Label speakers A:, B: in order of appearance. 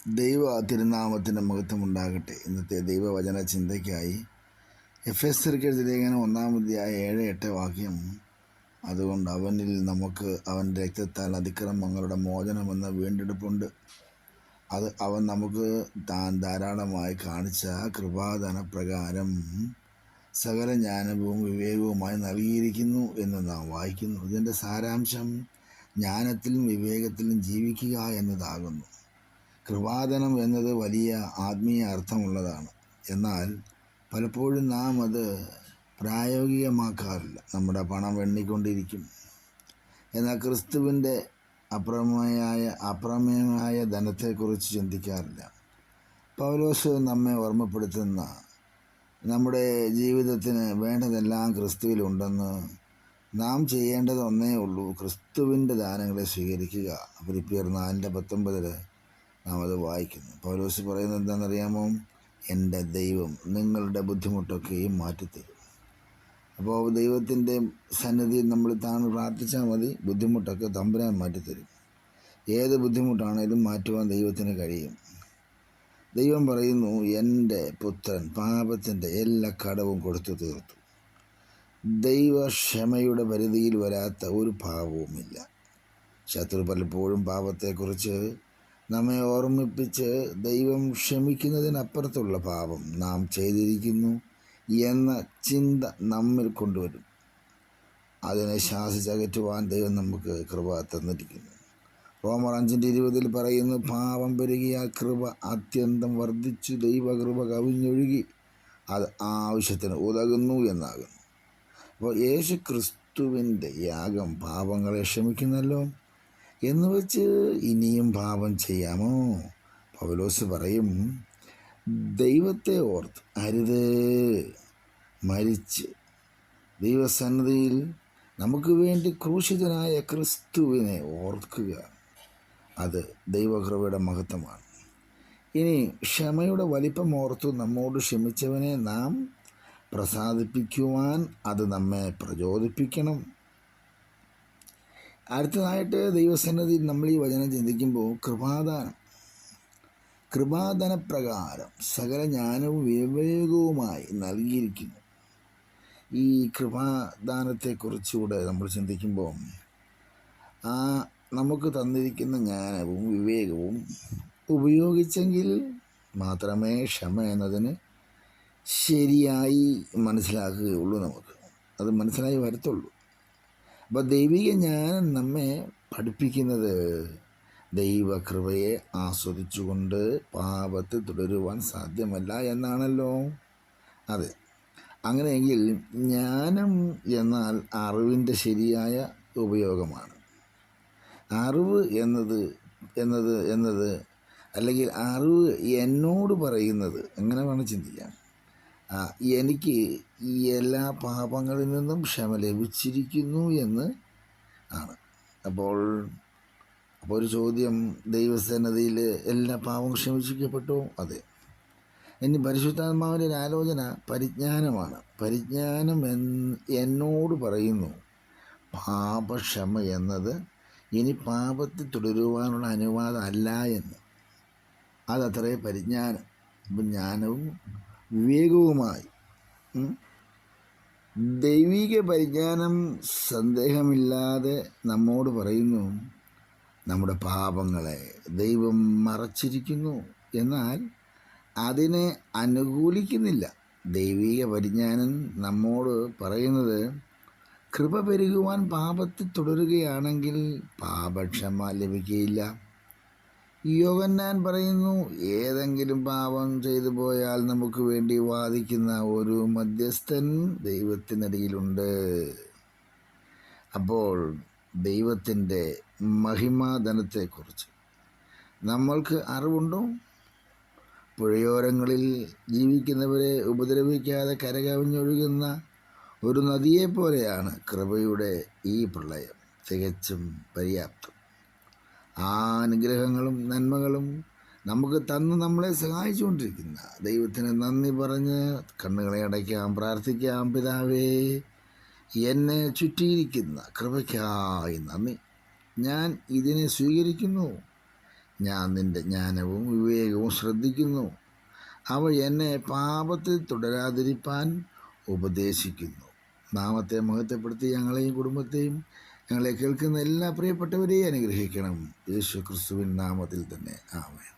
A: ദൈവ തിരുനാമത്തിൻ്റെ മഹത്വം ഉണ്ടാകട്ടെ. ഇന്നത്തെ ദൈവവചന ചിന്തയ്ക്കായി എഫെസ്യർക്കെഴുതിയ ലേഖനം 1-7-8 വാക്യം. അതുകൊണ്ട് അവനിൽ നമുക്ക് അവൻ്റെ രക്തത്താൽ അതിക്രമങ്ങളുടെ മോചനമെന്ന വീണ്ടെടുപ്പുണ്ട്. അത് അവൻ നമുക്ക് താൻ ധാരാളമായി കാണിച്ച കൃപാദാന പ്രകാരം സകല ജ്ഞാനവും വിവേകവുമായി നൽകിയിരിക്കുന്നു എന്ന് നാം വായിക്കുന്നു. ഇതിൻ്റെ സാരാംശം ജ്ഞാനത്തിലും വിവേകത്തിലും ജീവിക്കുക എന്നതാകുന്നു. കൃപാദാനം എന്നത് വലിയ ആത്മീയ അർത്ഥമുള്ളതാണ്. എന്നാൽ പലപ്പോഴും നാം അത് പ്രായോഗികമാക്കാറില്ല. നമ്മുടെ പണം എണ്ണിക്കൊണ്ടിരിക്കും. എന്നാൽ ക്രിസ്തുവിൻ്റെ അപ്രമേയമായ ധനത്തെക്കുറിച്ച് ചിന്തിക്കാറില്ല. പൗലോസ് നമ്മെ ഓർമ്മപ്പെടുത്തുന്ന നമ്മുടെ ജീവിതത്തിന് വേണ്ടതെല്ലാം ക്രിസ്തുവിലുണ്ടെന്ന് നാം ചെയ്യേണ്ടത് ഒന്നേ ഉള്ളൂ: ക്രിസ്തുവിൻ്റെ ദാനങ്ങളെ സ്വീകരിക്കുക. ഫിലിപ്പിയർ 4:19 നാം അത് വായിക്കുന്നു. പൗലോസ് പറയുന്നത് എന്താണെന്നറിയാമോ? എൻ്റെ ദൈവം നിങ്ങളുടെ ബുദ്ധിമുട്ടൊക്കെയും മാറ്റിത്തരും. അപ്പോൾ ദൈവത്തിൻ്റെ സന്നിധിയിൽ നമ്മൾ താൻ പ്രാർത്ഥിച്ചാൽ മതി, ബുദ്ധിമുട്ടൊക്കെ തമ്പുരാൻ മാറ്റിത്തരും. ഏത് ബുദ്ധിമുട്ടാണേലും മാറ്റുവാൻ ദൈവത്തിന് കഴിയും. ദൈവം പറയുന്നു, എൻ്റെ പുത്രൻ പാപത്തിൻ്റെ എല്ലാ കടവും കൊടുത്തു തീർത്തു. ദൈവക്ഷമയുടെ പരിധിയിൽ വരാത്ത ഒരു പാപവുമില്ല. ശത്രു പലപ്പോഴും പാപത്തെക്കുറിച്ച് നമ്മെ ഓർമ്മിപ്പിച്ച് ദൈവം ക്ഷമിക്കുന്നതിനപ്പുറത്തുള്ള പാപം നാം ചെയ്തിരിക്കുന്നു എന്ന ചിന്ത നമ്മിൽ കൊണ്ടുവരും. അതിനെ ശാസിച്ചകറ്റുവാൻ ദൈവം നമുക്ക് കൃപ തന്നിരിക്കുന്നു. റോമർ 5:20 പറയുന്നു, പാപം പെരുകിയാൽ കൃപ അത്യന്തം വർദ്ധിച്ചു, ദൈവകൃപ കവിഞ്ഞൊഴുകി അത് ആവശ്യത്തിന് ഉതകുന്നു എന്നാകുന്നു. അപ്പോൾ യേശു ക്രിസ്തുവിൻ്റെ യാഗം പാപങ്ങളെ ക്ഷമിക്കുന്നല്ലോ. എന്ന് വെച്ച് ഇനിയും പാപം ചെയ്യാമോ? പൗലോസ് പറയും, ദൈവത്തെ ഓർത്ത് അരുത്. മരിച്ച് ദൈവസന്നിധിയിൽ നമുക്ക് വേണ്ടി ക്രൂശിതനായ ക്രിസ്തുവിനെ ഓർക്കുക. അത് ദൈവകൃപയുടെ മഹത്വമാണ്. ഇനി ക്ഷമയുടെ വലിപ്പം ഓർത്തു നമ്മോട് ക്ഷമിച്ചവനെ നാം പ്രസാദിപ്പിക്കുവാൻ അത് നമ്മെ പ്രചോദിപ്പിക്കണം. അടുത്തതായിട്ട് ദൈവസന്നിധിയിൽ നമ്മൾ ഈ വചനം ചിന്തിക്കുമ്പോൾ കൃപാദാനപ്രകാരം സകല ജ്ഞാനവും വിവേകവുമായി നൽകിയിരിക്കുന്നു. ഈ കൃപാദാനത്തെക്കുറിച്ചുകൂടെ നമ്മൾ ചിന്തിക്കുമ്പോൾ നമുക്ക് തന്നിരിക്കുന്ന ജ്ഞാനവും വിവേകവും ഉപയോഗിച്ചെങ്കിൽ മാത്രമേ ക്ഷമ എന്നതിന് ശരിയായി മനസ്സിലാക്കുകയുള്ളൂ. അത് മനസ്സിലായി വരത്തുള്ളൂ. അപ്പോൾ ദൈവിക ജ്ഞാനം നമ്മെ പഠിപ്പിക്കുന്നത് ദൈവകൃപയെ ആസ്വദിച്ചുകൊണ്ട് പാപത്തിൽ തുടരുവാൻ സാധ്യമല്ല എന്നാണല്ലോ. അതെ, അങ്ങനെയെങ്കിൽ ജ്ഞാനം എന്നാൽ അറിവിൻ്റെ ശരിയായ ഉപയോഗമാണ്. അറിവ് എന്നത് അല്ലെങ്കിൽ അറിവ് എന്നോട് പറയുന്നത്, എങ്ങനെ വേണം ചിന്തിക്കാം, എനിക്ക് ഈ എല്ലാ പാപങ്ങളിൽ നിന്നും ക്ഷമ ലഭിച്ചിരിക്കുന്നു എന്ന് ആണ്. അപ്പോൾ ഒരു ചോദ്യം, ദൈവസന്നിധിയിൽ എല്ലാ പാപവും ക്ഷമിച്ചിരിക്കപ്പെട്ടോ? അതെ. ഇനി പരിശുദ്ധാത്മാവിൻ്റെ ഒരു ആലോചന പരിജ്ഞാനമാണ്. പരിജ്ഞാനം എന്നോട് പറയുന്നു പാപക്ഷമ എന്നത് ഇനി പാപത്തിൽ തുടരുവാനുള്ള അനുവാദം അല്ല എന്ന്. അതത്രേ പരിജ്ഞാനം. അപ്പം ജ്ഞാനവും വിവേകവുമായി ദൈവിക പരിജ്ഞാനം സന്ദേഹമില്ലാതെ നമ്മോട് പറയുന്നു നമ്മുടെ പാപങ്ങളെ ദൈവം മറച്ചിരിക്കുന്നു, എന്നാൽ അതിനെ അനുകൂലിക്കുന്നില്ല. ദൈവിക പരിജ്ഞാനം നമ്മോട് പറയുന്നത് കൃപ പെരുകുവാൻ പാപത്തിൽ തുടരുകയാണെങ്കിൽ പാപക്ഷമ ലഭിക്കുകയില്ല. യോഹന്നാൻ പറയുന്നു, ഏതെങ്കിലും പാപം ചെയ്തു പോയാൽ നമുക്ക് വേണ്ടി വാദിക്കുന്ന ഒരു മധ്യസ്ഥൻ ദൈവത്തിനടിയിലുണ്ട്. അപ്പോൾ ദൈവത്തിൻ്റെ മഹിമാധനത്തെക്കുറിച്ച് നമ്മൾക്ക് അറിവുണ്ടോ? പുഴയോരങ്ങളിൽ ജീവിക്കുന്നവരെ ഉപദ്രവിക്കാതെ കരകവിഞ്ഞൊഴുകുന്ന ഒരു നദിയെപ്പോലെയാണ് കൃപയുടെ ഈ പ്രളയം. തികച്ചും പര്യാപ്തം. ആ അനുഗ്രഹങ്ങളും നന്മകളും നമുക്ക് തന്ന് നമ്മളെ സഹായിച്ചുകൊണ്ടിരിക്കുന്ന ദൈവത്തിന് നന്ദി പറഞ്ഞ് കണ്ണുകളെ അടയ്ക്കാം, പ്രാർത്ഥിക്കാം. പിതാവേ, എന്നെ ചുറ്റിയിരിക്കുന്ന കൃപയ്ക്കായി നന്ദി. ഞാൻ ഇതിനെ സ്വീകരിക്കുന്നു. ഞാൻ നിൻ്റെ ജ്ഞാനവും വിവേകവും ശ്രദ്ധിക്കുന്നു. അവ എന്നെ പാപത്തിൽ തുടരാതിരിപ്പാൻ ഉപദേശിക്കുന്നു. നാമത്തെ മഹത്വപ്പെടുത്തി ഞങ്ങളെയും കുടുംബത്തെയും ഞങ്ങളെ കേൾക്കുന്ന എല്ലാ പ്രിയപ്പെട്ടവരെയും അനുഗ്രഹിക്കണം. യേശു ക്രിസ്തുവിൻ നാമത്തിൽ തന്നെ. ആമേൻ.